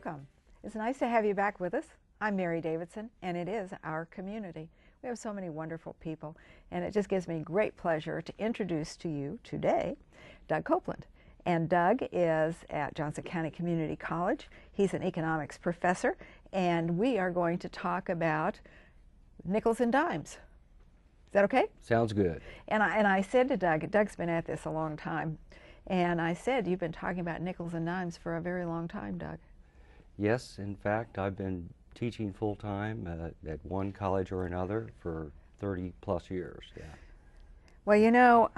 Welcome. It's nice to have you back with us. I'm Mary Davidson, and it is our community. We have so many wonderful people, and it just gives me great pleasure to introduce to you today Doug Copeland. And Doug is at Johnson County Community College. He's an economics professor, and we are going to talk about nickels and dimes. Is that okay? Sounds good. And I said to Doug, Doug's been at this a long time, and I said, you've been talking about nickels and dimes for a very long time, Doug. Yes, in fact, I've been teaching full-time at one college or another for 30 plus years. Yeah. Well, you know,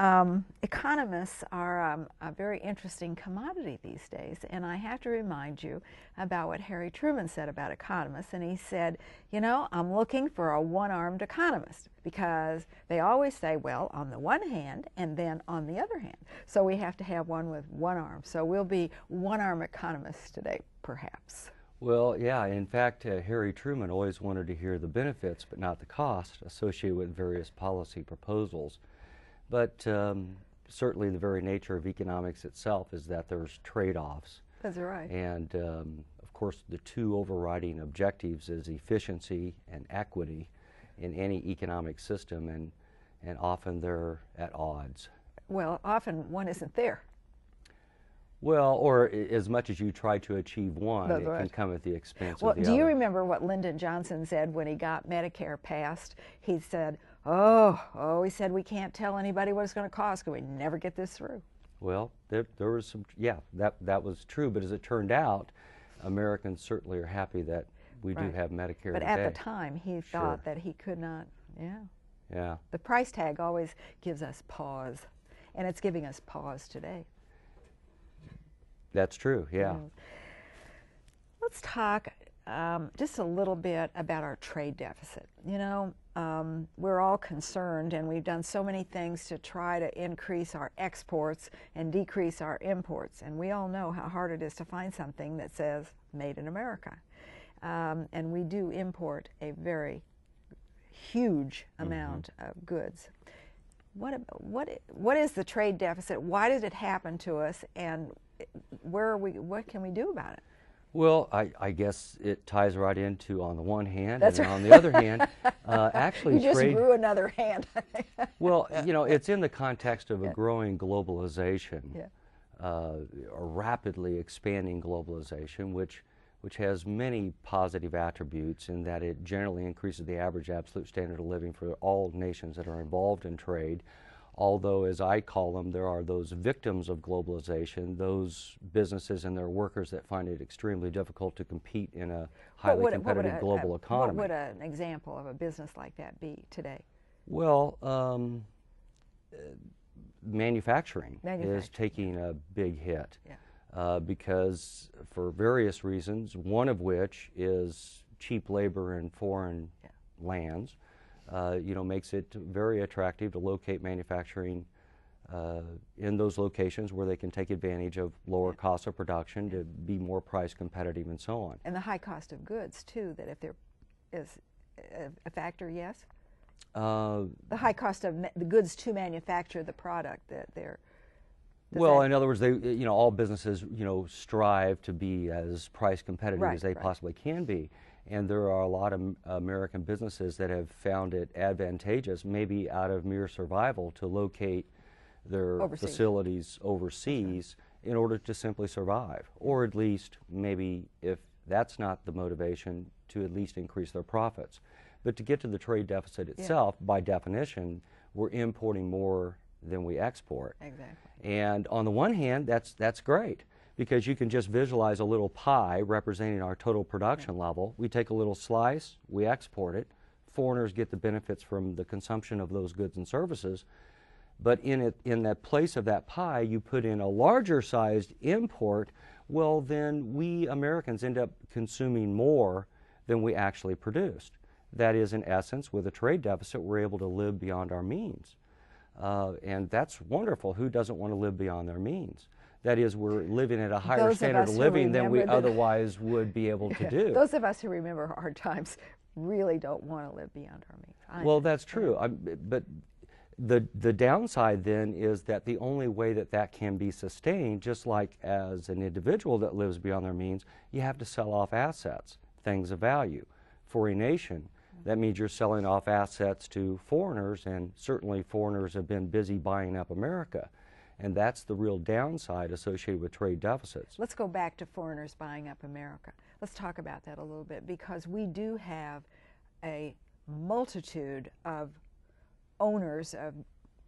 economists are a very interesting commodity these days, and I have to remind you about what Harry Truman said about economists. And he said, you know, I'm looking for a one-armed economist, because they always say, well, on the one hand and then on the other hand. So we have to have one with one arm. So we'll be one-arm economists today, perhaps. Well, yeah, in fact, Harry Truman always wanted to hear the benefits but not the cost associated with various policy proposals. But certainly the very nature of economics itself is that there's trade-offs. That's right. And of course the two overriding objectives is efficiency and equity in any economic system, and often they're at odds. Well, often one isn't there. Well, or as much as you try to achieve one, That's it right. can come at the expense Well, of the do other. you remember what Lyndon Johnson said when he got Medicare passed? He said, he said, we can't tell anybody what it's going to cost because we never get this through. Well, there was some, yeah, that was true, but as it turned out, Americans certainly are happy that we do have Medicare But today. at the time, he thought that he could not, Yeah. The price tag always gives us pause, and it's giving us pause today. That's true, yeah. Let's talk just a little bit about our trade deficit. You know, we're all concerned, and we've done so many things to try to increase our exports and decrease our imports. And we all know how hard it is to find something that says made in America. And we do import a very huge amount of goods. What is the trade deficit? Why did it happen to us? And what can we do about it? Well, I guess it ties right into, on the one hand, and on the other hand, actually you just trade grew another hand. Well, you know, it's in the context of a growing globalization, Yeah. A rapidly expanding globalization, which has many positive attributes in that it generally increases the average absolute standard of living for all nations that are involved in trade. Although, as I call them, there are those victims of globalization, those businesses and their workers that find it extremely difficult to compete in a highly competitive global economy. What would an example of a business like that be today? Well, manufacturing is taking a big hit. Yeah. Because for various reasons, one of which is cheap labor in foreign lands, you know, makes it very attractive to locate manufacturing in those locations where they can take advantage of lower costs of production to be more price competitive and so on. And the high cost of goods, too, that if there is a factor, yes? The high cost of the goods to manufacture the product that they're... Well, in other words, you know, all businesses, you know, strive to be as price competitive as they possibly can be. And there are a lot of American businesses that have found it advantageous, maybe out of mere survival, to locate their facilities overseas in order to simply survive. Or at least, maybe if that's not the motivation, to at least increase their profits. But to get to the trade deficit itself, by definition, we're importing more than we export. Exactly. And on the one hand, that's great, because you can just visualize a little pie representing our total production level. We take a little slice, we export it. Foreigners get the benefits from the consumption of those goods and services. But in that place of that pie, you put in a larger sized import, well, then we Americans end up consuming more than we actually produced. That is, in essence, with a trade deficit, we're able to live beyond our means. And that's wonderful. Who doesn't want to live beyond their means? That is, we're living at a higher standard of living than we otherwise would be able to do. Those of us who remember hard times really don't want to live beyond our means. Well, that's true. But The downside then is that the only way that that can be sustained, just like as an individual that lives beyond their means, you have to sell off assets, things of value. For a nation, that means you're selling off assets to foreigners, and certainly foreigners have been busy buying up America. And that's the real downside associated with trade deficits. Let's go back to foreigners buying up America. Let's talk about that a little bit, because we do have a multitude of owners of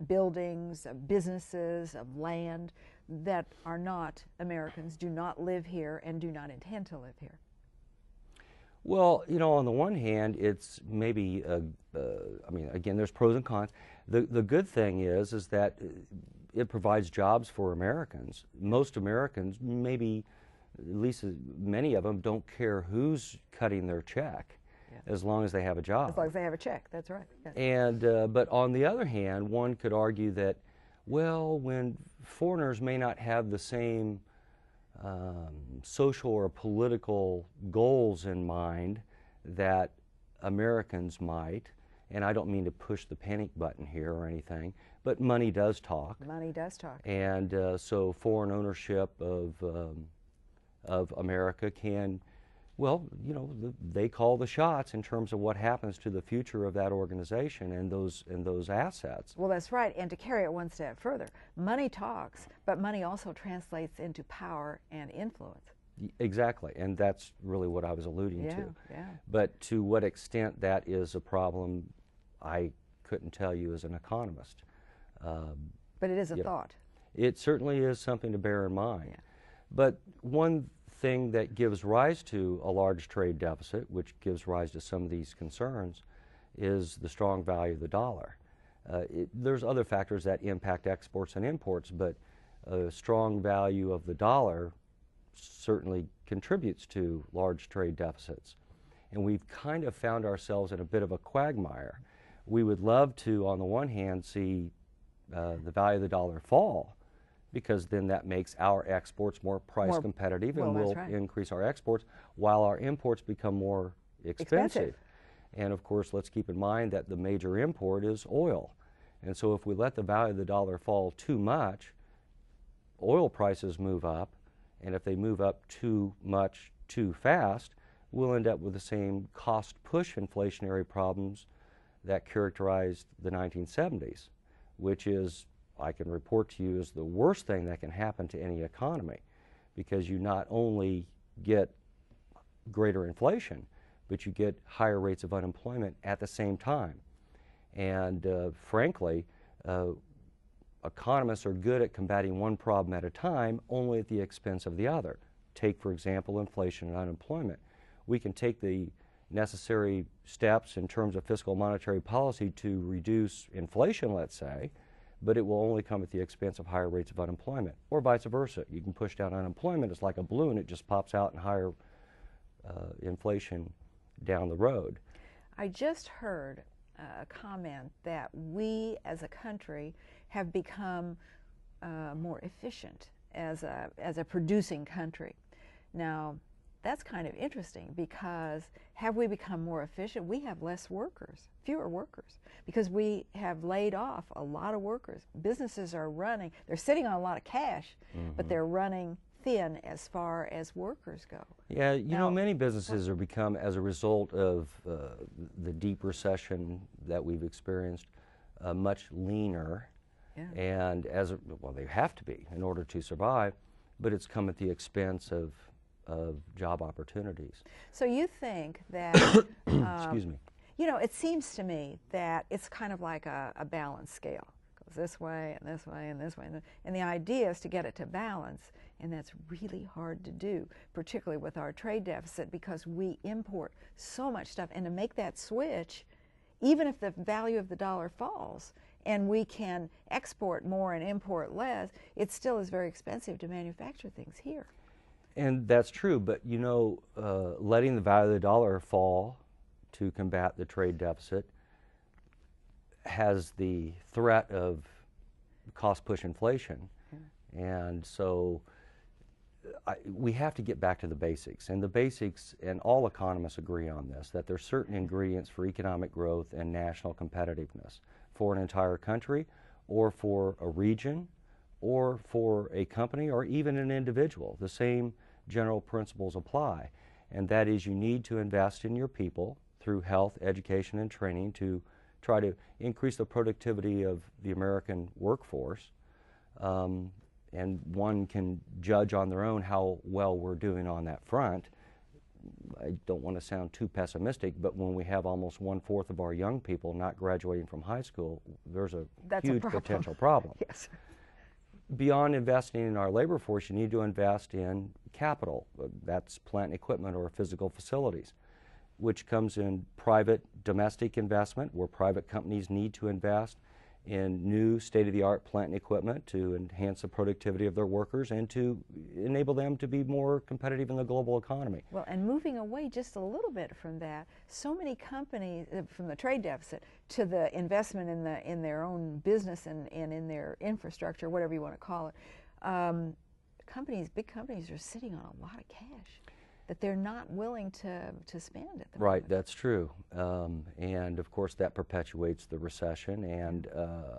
buildings, of businesses, of land that are not Americans, do not live here, and do not intend to live here. Well, you know, on the one hand, it's maybe, I mean, again, there's pros and cons. The good thing is that it provides jobs for Americans. Most Americans, maybe at least many of them, don't care who's cutting their check, as long as they have a job. As long as they have a check, that's right. Yes. And but on the other hand, one could argue that, well, when foreigners may not have the same social or political goals in mind that Americans might, and I don't mean to push the panic button here or anything, but money does talk. Money does talk. And so foreign ownership of America can, well, you know, they call the shots in terms of what happens to the future of that organization and those assets. Well, that's right. And to carry it one step further, money talks, but money also translates into power and influence. Exactly, and that's really what I was alluding to. Yeah. But to what extent that is a problem, I couldn't tell you as an economist. But it is a thought. It certainly is something to bear in mind. Yeah. But one thing that gives rise to a large trade deficit, which gives rise to some of these concerns, is the strong value of the dollar. There's other factors that impact exports and imports, but a strong value of the dollar certainly contributes to large trade deficits. And we've kind of found ourselves in a bit of a quagmire. We would love to, on the one hand, see the value of the dollar fall, because then that makes our exports more price competitive, and will increase our exports, while our imports become more expensive. And of course, let's keep in mind that the major import is oil. And so if we let the value of the dollar fall too much, oil prices move up, and if they move up too much too fast, we'll end up with the same cost push inflationary problems that characterized the 1970s, which is, I can report to you, is the worst thing that can happen to any economy, because you not only get greater inflation, but you get higher rates of unemployment at the same time. And frankly, economists are good at combating one problem at a time, only at the expense of the other. Take, for example, inflation and unemployment. We can take the necessary steps in terms of fiscal monetary policy to reduce inflation, let's say, but it will only come at the expense of higher rates of unemployment, or vice versa. You can push down unemployment. It's like a balloon. It just pops out in higher inflation down the road. I just heard a comment that we as a country have become more efficient as a producing country. Now, that's kind of interesting, because have we become more efficient? We have less workers, fewer workers, because we have laid off a lot of workers. Businesses are running, they're sitting on a lot of cash, but they're running thin as far as workers go. Yeah, you know, many businesses are become, as a result of the deep recession that we've experienced, much leaner. Yeah. And well, they have to be in order to survive, but it's come at the expense of job opportunities. So you think that, excuse me. You know, it seems to me that it's kind of like a balance scale. It goes this way and this way and this way. And the idea is to get it to balance, and that's really hard to do, particularly with our trade deficit, because we import so much stuff. And to make that switch, even if the value of the dollar falls and we can export more and import less, it still is very expensive to manufacture things here. And that's true, but you know, letting the value of the dollar fall to combat the trade deficit has the threat of cost push inflation. And so we have to get back to the basics. And the basics, and all economists agree on this, that there are certain ingredients for economic growth and national competitiveness. for an entire country or for a region or for a company or even an individual. The same general principles apply, and that is you need to invest in your people through health, education, and training to try to increase the productivity of the American workforce. And one can judge on their own how well we're doing on that front. I don't want to sound too pessimistic, but when we have almost 1/4 of our young people not graduating from high school, there's a huge potential problem. Yes. Beyond investing in our labor force, you need to invest in capital. That's plant and equipment or physical facilities, which comes in private domestic investment, where private companies need to invest in new state-of-the-art plant and equipment to enhance the productivity of their workers and to enable them to be more competitive in the global economy. Well, and moving away just a little bit from that, so many companies, from the trade deficit to the investment in their own business and in their infrastructure, whatever you want to call it, big companies are sitting on a lot of cash that they're not willing to spend at the moment. Right, that's true. And of course that perpetuates the recession and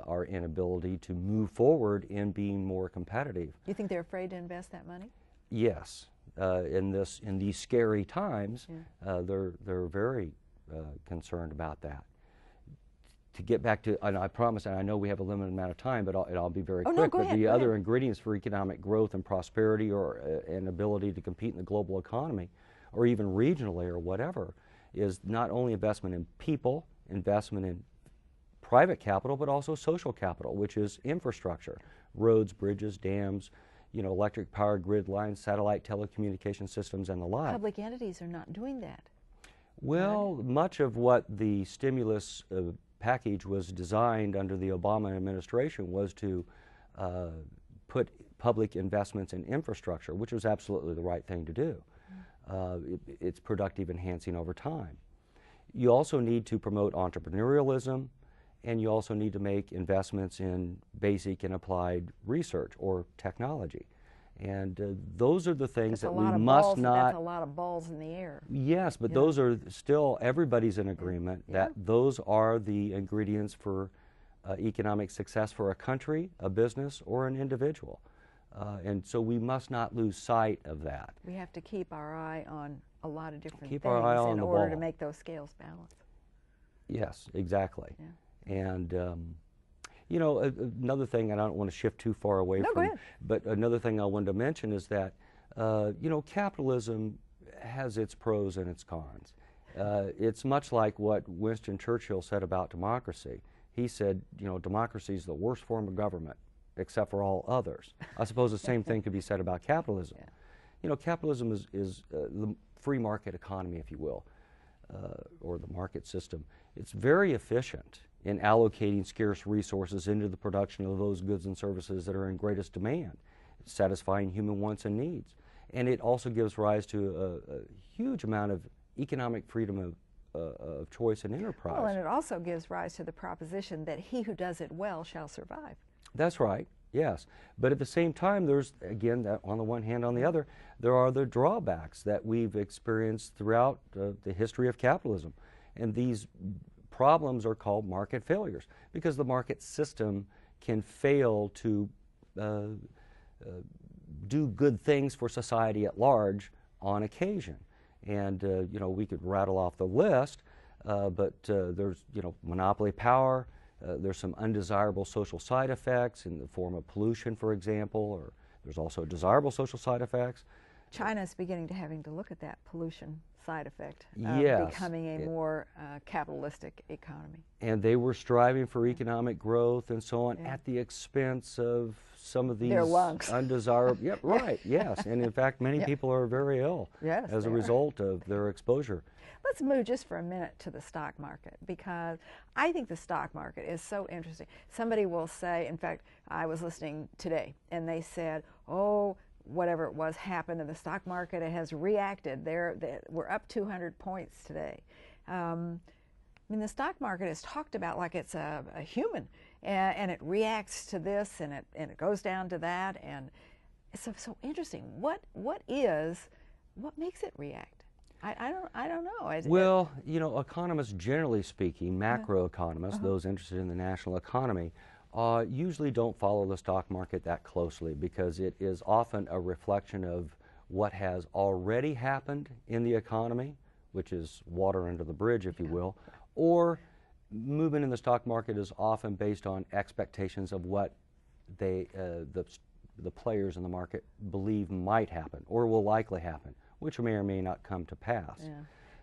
our inability to move forward in being more competitive. You think they're afraid to invest that money? Yes. In these scary times, yeah. they're very concerned about that. To get back to, and I promise, and I know we have a limited amount of time, but I'll be very quick. No, go but ahead, the go other ahead. ingredients for economic growth and prosperity, or an ability to compete in the global economy, or even regionally or whatever, is not only investment in people, investment in private capital, but also social capital, which is infrastructure, roads, bridges, dams, electric power grid lines, satellite telecommunication systems, and the like. Public entities are not doing that. Well, much of what the stimulus package was designed under the Obama administration was to put public investments in infrastructure, which was absolutely the right thing to do. It's productive enhancing over time. You also need to promote entrepreneurialism, and you also need to make investments in basic and applied research or technology. And those are the things that we must not... That's a lot of balls in the air. Yes, but those are still, everybody's in agreement that those are the ingredients for economic success for a country, a business, or an individual. And so we must not lose sight of that. We have to keep our eye on a lot of different Keep things our eye on in the order to ball. make those scales balance. Yes, exactly. Yeah. And another thing, and I don't want to shift too far away No, from, go ahead. but another thing I wanted to mention is that, capitalism has its pros and its cons. It's much like what Winston Churchill said about democracy. He said, democracy is the worst form of government, except for all others. I suppose the same thing could be said about capitalism. Yeah. Capitalism is the free market economy, if you will, or the market system. It's very efficient in allocating scarce resources into the production of those goods and services that are in greatest demand, satisfying human wants and needs. And it also gives rise to a huge amount of economic freedom of choice and enterprise. Well, and it also gives rise to the proposition that he who does it well shall survive. That's right, yes. But at the same time, there's, again, that on the one hand, on the other, there are the drawbacks that we've experienced throughout the history of capitalism. And these problems are called market failures, because the market system can fail to do good things for society at large on occasion. And we could rattle off the list, but there's monopoly power, there's some undesirable social side effects in the form of pollution, for example, or there's also desirable social side effects. China is beginning to having to look at that pollution side effect of Yes. becoming a more capitalistic economy. And they were striving for economic growth and so on at the expense of some of these Their lungs. undesirable. Yep, right. Yes, and in fact, many people are very ill as a result of their exposure. Let's move just for a minute to the stock market, because I think the stock market is so interesting. Somebody will say, in fact, I was listening today, and they said, oh, whatever it was happened in the stock market, it has reacted. We're up 200 points today. I mean, the stock market is talked about like it's a human, and it reacts to this, and it goes down to that, and it's so interesting. What makes it react? I don't know. Well, you know, economists, generally speaking, macroeconomists, those interested in the national economy, usually don't follow the stock market that closely because it is often a reflection of what has already happened in the economy, which is water under the bridge, if you will, or movement in the stock market is often based on expectations of what the players in the market believe might happen or will likely happen, which may or may not come to pass. Yeah.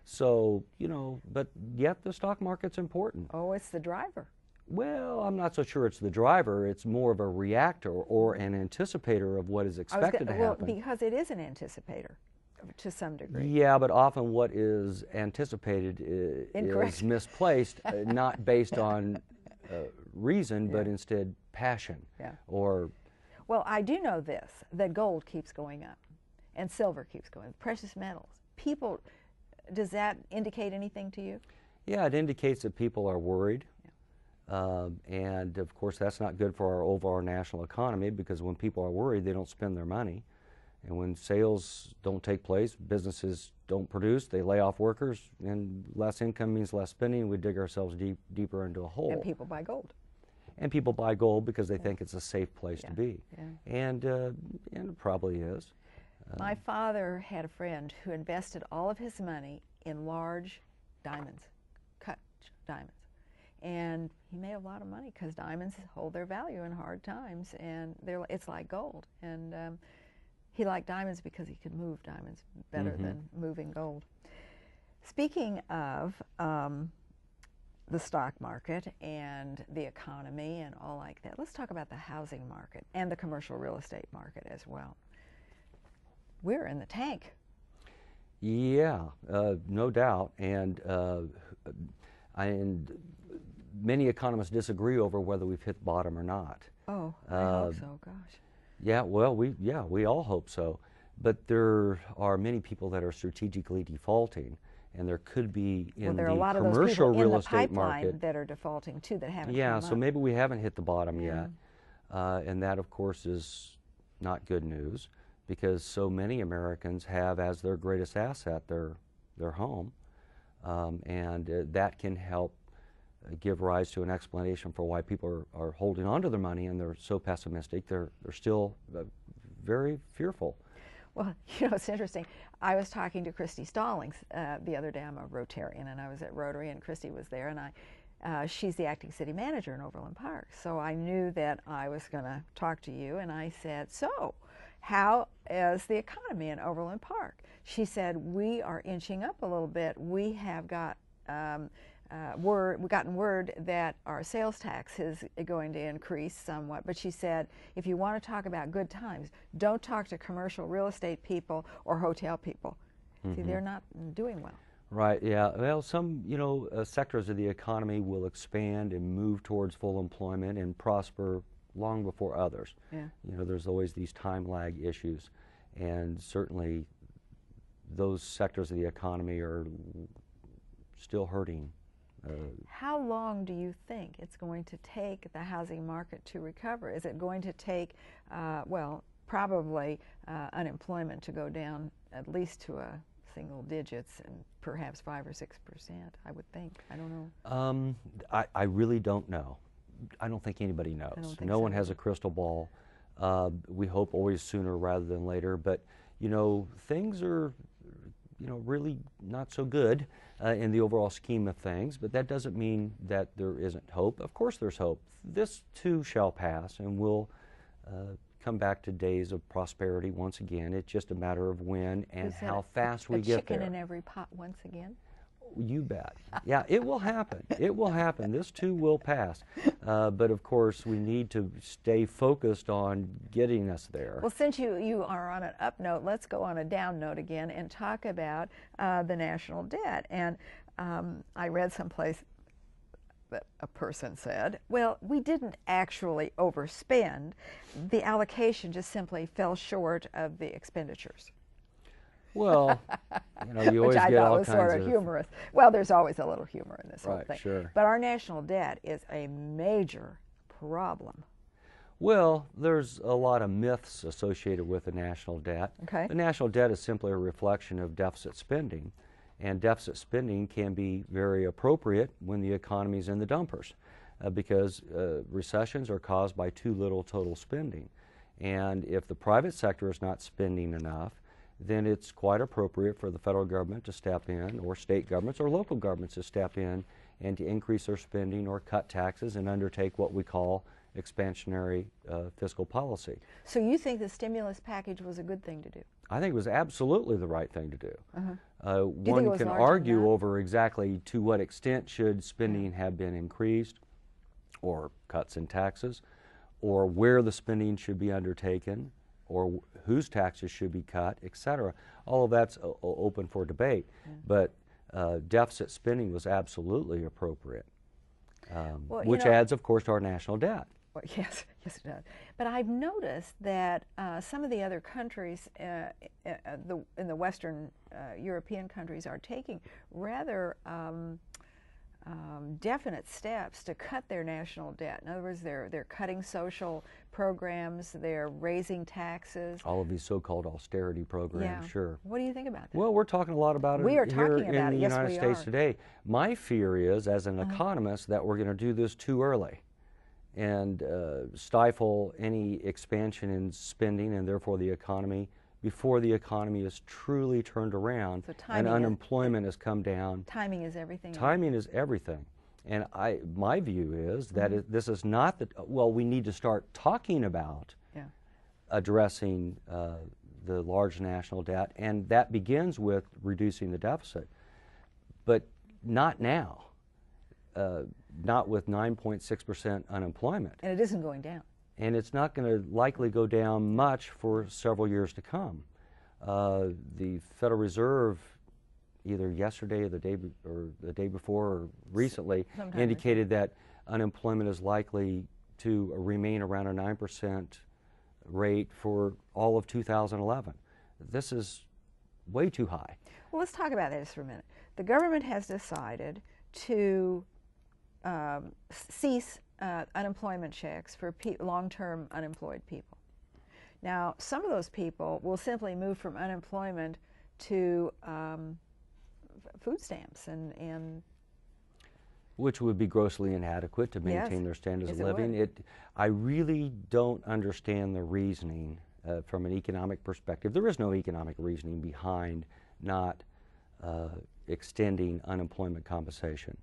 So, you know, but yet the stock market's important. Oh, it's the driver. Well, I'm not so sure it's the driver. It's more of a reactor or an anticipator of what is expected to happen. Well, because it is an anticipator to some degree. Yeah, but often what is anticipated is misplaced, not based on reason, but instead passion. Yeah. Or, well, I do know this, that gold keeps going up and silver keeps going up, precious metals. People, does that indicate anything to you? yeah, it indicates that people are worried. And of course that's not good for our overall national economy because when people are worried they don't spend their money, and when sales don't take place, businesses don't produce, they lay off workers, and less income means less spending, and we dig ourselves deeper into a hole. And people buy gold. And people buy gold because they think it's a safe place to be. Yeah. And it probably is. My father had a friend who invested all of his money in large diamonds, cut diamonds. And he made a lot of money because diamonds hold their value in hard times, and it's like gold. And he liked diamonds because he could move diamonds better than moving gold. Speaking of the stock market and the economy and all like that, let's talk about the housing market and the commercial real estate market as well. We're in the tank. Yeah, no doubt. And many economists disagree over whether we've hit bottom or not. Oh, I hope so, gosh. Yeah, well, we all hope so. But there are many people that are strategically defaulting, and there could be in the commercial real estate market that are defaulting too, that haven't yeah, come so up. maybe we haven't hit the bottom yet. And that, of course, is not good news because so many Americans have as their greatest asset their home. And that can help give rise to an explanation for why people are holding on to their money and they're so pessimistic. They're still very fearful. Well, you know, it's interesting. I was talking to Christy Stallings the other day. I'm a Rotarian, and I was at Rotary, and Christy was there, and she's the acting city manager in Overland Park. So I knew that I was going to talk to you, and I said, so how is the economy in Overland Park? She said, we are inching up a little bit. We have got we've gotten word that our sales tax is going to increase somewhat, but she said, if you want to talk about good times, don't talk to commercial real estate people or hotel people. See, they're not doing well. Right, yeah. Well, some, sectors of the economy will expand and move towards full employment and prosper long before others. Yeah. There's always these time lag issues, and certainly those sectors of the economy are still hurting. How long do you think it's going to take the housing market to recover? Is it going to take, probably unemployment to go down at least to a single digits and perhaps 5 or 6%, I would think. I don't know. I really don't know. I don't think anybody knows. No one has a crystal ball. We hope always sooner rather than later, but things are really not so good in the overall scheme of things, but that doesn't mean that there isn't hope. Of course there's hope. This too shall pass, and we'll come back to days of prosperity once again. It's just a matter of when and how fast we get there. A chicken in every pot once again? You bet. Yeah, it will happen. It will happen. This too will pass. But of course, we need to stay focused on getting us there. Well, since you are on an up note, let's go on a down note again and talk about the national debt. And I read someplace that a person said, well, we didn't actually overspend. The allocation just simply fell short of the expenditures. Well, you always Which I get thought all was kinds sort of humorous. Well, there's always a little humor in this whole thing. Sure. But our national debt is a major problem. Well, there's a lot of myths associated with the national debt. Okay. The national debt is simply a reflection of deficit spending. And deficit spending can be very appropriate when the economy is in the dumpers because recessions are caused by too little total spending. And if the private sector is not spending enough, then it's quite appropriate for the federal government to step in, or state governments or local governments to step in and to increase their spending or cut taxes and undertake what we call expansionary fiscal policy. So you think the stimulus package was a good thing to do? I think it was absolutely the right thing to do. One can argue over exactly to what extent should spending have been increased, or cuts in taxes, or where the spending should be undertaken, or whose taxes should be cut, etc. All of that's open for debate. But deficit spending was absolutely appropriate, which adds, of course, to our national debt. Well, yes, it does. But I've noticed that some of the other countries, in the Western European countries, are taking rather definite steps to cut their national debt. In other words, they're cutting social programs, they're raising taxes. All of these so-called austerity programs, sure. What do you think about that? Well, we're talking a lot about it here in the United States today. My fear is, as an economist, that we're going to do this too early and stifle any expansion in spending and therefore the economy before the economy is truly turned around and unemployment has come down. Timing is everything. Timing is everything. And my view is that this is not the, well, we need to start talking about addressing the large national debt, and that begins with reducing the deficit. But not now. Not with 9.6% unemployment. And it isn't going down. And it's not going to likely go down much for several years to come. The Federal Reserve, either yesterday or the day before or recently, indicated that unemployment is likely to remain around a 9% rate for all of 2011. This is way too high. Well, let's talk about this for a minute. The government has decided to cease unemployment checks for long-term unemployed people. Now, some of those people will simply move from unemployment to food stamps and which would be grossly inadequate to maintain their standards of living. I really don't understand the reasoning from an economic perspective. There is no economic reasoning behind not extending unemployment compensation.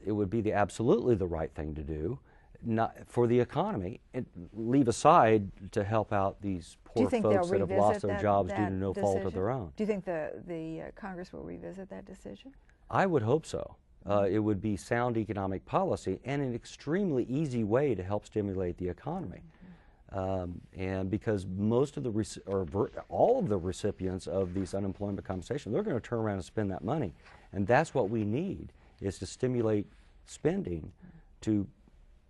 It would be absolutely the right thing to do, not for the economy, and leave aside to help out these poor folks that have lost their jobs due to no fault of their own. Do you think the Congress will revisit that decision? I would hope so. It would be sound economic policy and an extremely easy way to help stimulate the economy. And because most of the all of the recipients of these unemployment compensation, they're going to turn around and spend that money, and that's what we need, is to stimulate spending to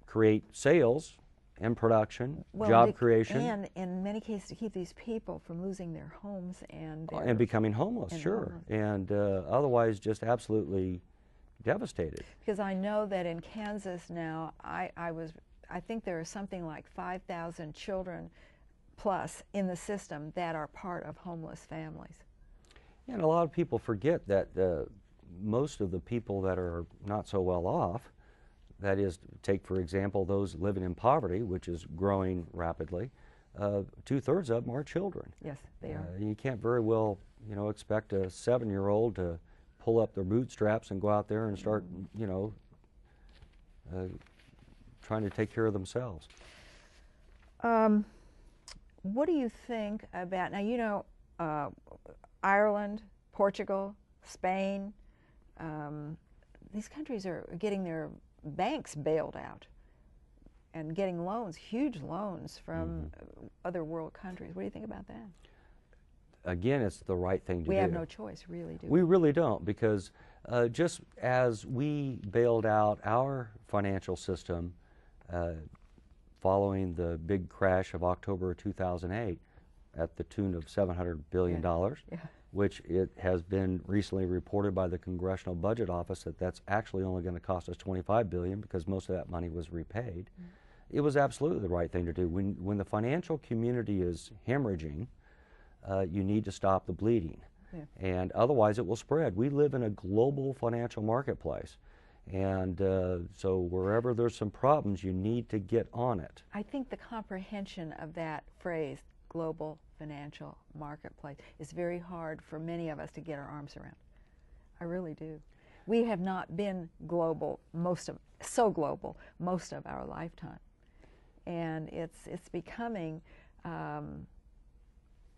create sales and production, job creation, and in many cases to keep these people from losing their homes and becoming homeless, and otherwise just absolutely devastated. Because I know that in Kansas now, I think there are something like 5,000 children plus in the system that are part of homeless families. And a lot of people forget that most of the people that are not so well off, that is, take for example those living in poverty, which is growing rapidly, 2/3 of them are children. Yes, they are. You can't very well, expect a 7-year-old to pull up their bootstraps and go out there and start, trying to take care of themselves. What do you think about, now Ireland, Portugal, Spain, these countries are getting their banks bailed out and getting loans, huge loans from other world countries. What do you think about that? Again, it's the right thing to do. We have no choice, really, do we? We really don't, because just as we bailed out our financial system following the big crash of October 2008 at the tune of $700 billion, which it has been recently reported by the Congressional Budget Office that that's actually only going to cost us $25 billion because most of that money was repaid. It was absolutely the right thing to do. When the financial community is hemorrhaging, you need to stop the bleeding. and otherwise it will spread. We live in a global financial marketplace, and so wherever there's some problems, you need to get on it. I think the comprehension of that phrase, global financial marketplace, is very hard for many of us to get our arms around. I really do. We have not been global, so global, most of our lifetime. And it's becoming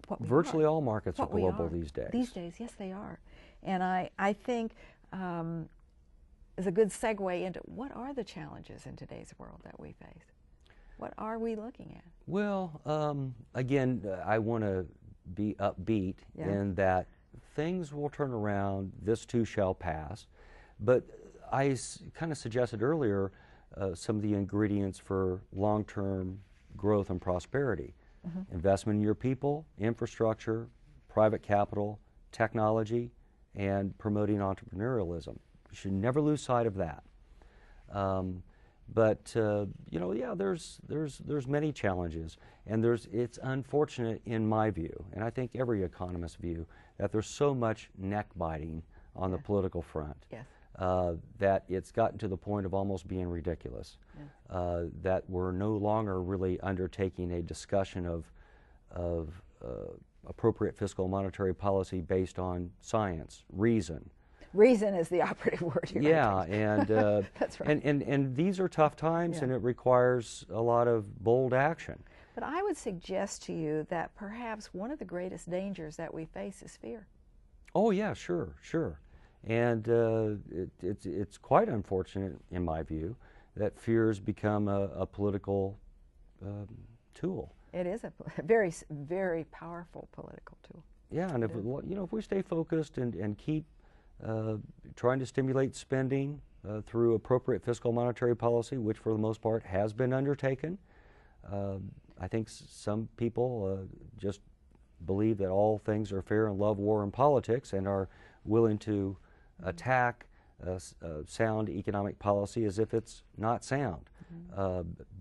what we Virtually are. all markets are global these days. These days, yes, they are. And I think is a good segue into what are the challenges in today's world that we face? What are we looking at? Well, again, I want to be upbeat in that things will turn around, this too shall pass. But I kind of suggested earlier some of the ingredients for long-term growth and prosperity. Investment in your people, infrastructure, private capital, technology, and promoting entrepreneurialism. You should never lose sight of that. But you know, yeah, there's many challenges, and it's unfortunate in my view, and I think every economist's view, that there's so much neck biting on the political front that it's gotten to the point of almost being ridiculous. That we're no longer really undertaking a discussion of appropriate fiscal and monetary policy based on science, reason. Reason is the operative word here. Yeah, and that's right. And these are tough times, and it requires a lot of bold action. But I would suggest to you that perhaps one of the greatest dangers that we face is fear. Oh yeah, sure. And it's quite unfortunate, in my view, that fear has become a political tool. It is a very, very powerful political tool. Yeah, and if we stay focused and keep trying to stimulate spending through appropriate fiscal monetary policy, which for the most part has been undertaken, I think some people just believe that all things are fair and love war and politics and are willing to attack sound economic policy as if it's not sound.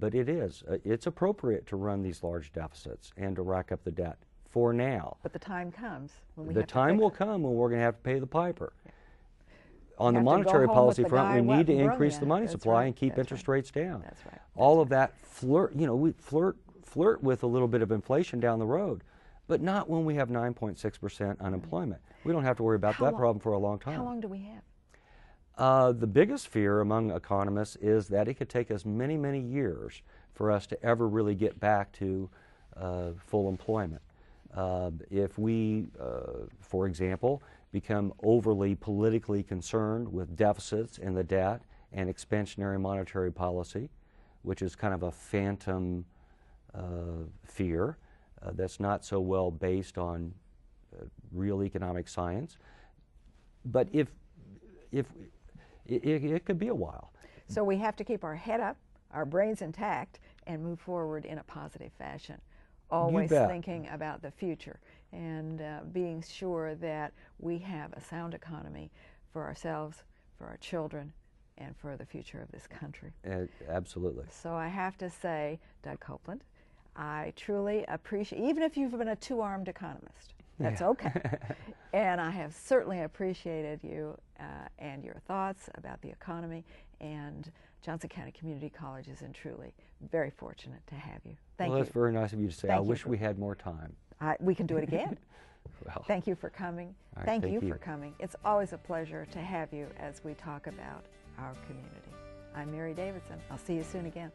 But it is. It's appropriate to run these large deficits and to rack up the debt for now. But the time comes when we The have to time will fix come when we're going to have to pay the piper. On You the have to go monetary home policy with the front, guy we what need to brung increase ya. the money That's supply right. and keep That's interest right. rates down. That's right. All of that we flirt with a little bit of inflation down the road, but not when we have 9.6% unemployment. We don't have to worry about that problem for a long time. How long do we have? The biggest fear among economists is that it could take us many, many years for us to ever really get back to full employment. If we, for example, become overly politically concerned with deficits and the debt and expansionary monetary policy, which is kind of a phantom fear that's not so well based on real economic science. But if it could be a while. So we have to keep our head up, our brains intact, and move forward in a positive fashion. Always thinking about the future and being sure that we have a sound economy for ourselves, for our children, and for the future of this country. Absolutely. So I have to say, Doug Copeland, I truly appreciate, even if you've been a two-armed economist, that's okay. And I have certainly appreciated you and your thoughts about the economy, and Johnson County Community College is truly very fortunate to have you. Thank you. Well, that's very nice of you to say. I wish we had more time. We can do it again. Well, thank you for coming. Right, thank you for coming. It's always a pleasure to have you as we talk about our community. I'm Mary Davidson. I'll see you soon again.